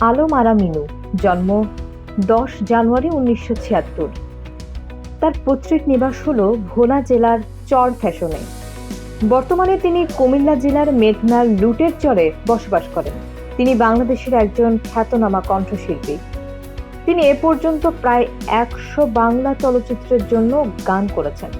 আলম আরা মিনু, জন্ম 10 জানুয়ারি 1976। তার পৈতৃক নিবাস হল ভোলা জেলার চর ফ্যাশনে। বর্তমানে তিনি কুমিল্লা জেলার মেঘনার লুটের চরে বসবাস করেন। তিনি বাংলাদেশের একজন খ্যাতনামা কণ্ঠশিল্পী। তিনি এ পর্যন্ত প্রায় 100 বাংলা চলচ্চিত্রের জন্য গান করেছেন।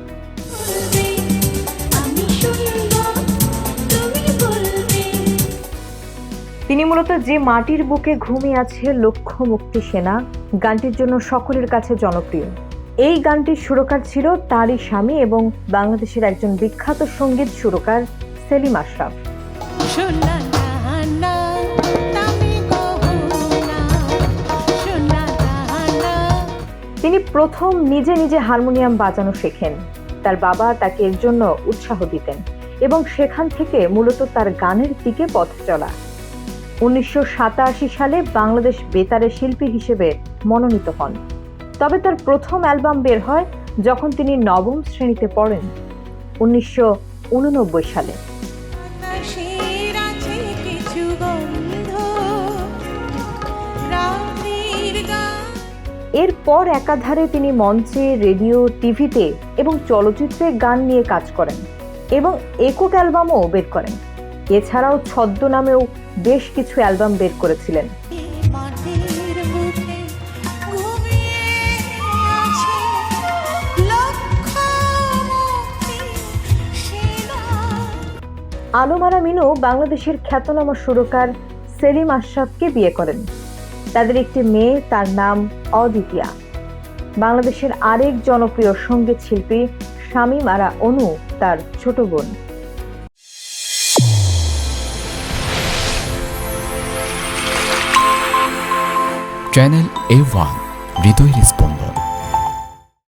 তিনি মূলত যে মাটির বুকে ঘুমিয়ে আছে লক্ষ মুক্তি সেনা গানটির জন্য সকলের কাছে জনপ্রিয়। এই গানটির সুরকার ছিল তারই স্বামী এবং বাংলাদেশের একজন বিখ্যাত সঙ্গীত সুরকার সেলিম আশরাফ। তিনি প্রথম নিজে নিজে হারমোনিয়াম বাজানো শেখেন। তার বাবা তাকে এর জন্য উৎসাহ দিতেন এবং সেখান থেকে মূলত তার গানের দিকে পথ চলা। 1987 সালে বাংলাদেশ বেতারে শিল্পী হিসেবে মনোনীত হন। তবে তার প্রথম অ্যালবাম বের হয় যখন তিনি 9ম শ্রেণীতে পড়েন, 1989 সালে। এরপর একাধারে তিনি মঞ্চে, রেডিও, টিভিতে এবং চলচ্চিত্রে গান নিয়ে কাজ করেন এবং একক অ্যালবামও বের করেন। এছাড়াও ছদ্মনামেও বেশ কিছু অ্যালবাম বের করেছিলেন। আলম আরা মিনু বাংলাদেশের খ্যাতনামা সুরকার সেলিম আশরাফকে বিয়ে করেন। তাদের একটি মেয়ে, তার নাম অদ্বিতীয়া। বাংলাদেশের আরেক জনপ্রিয় সঙ্গীত শিল্পী শামীম আরা অনু তার ছোট বোন। চ্যানেল A1 হৃদয়ের স্পন্দন।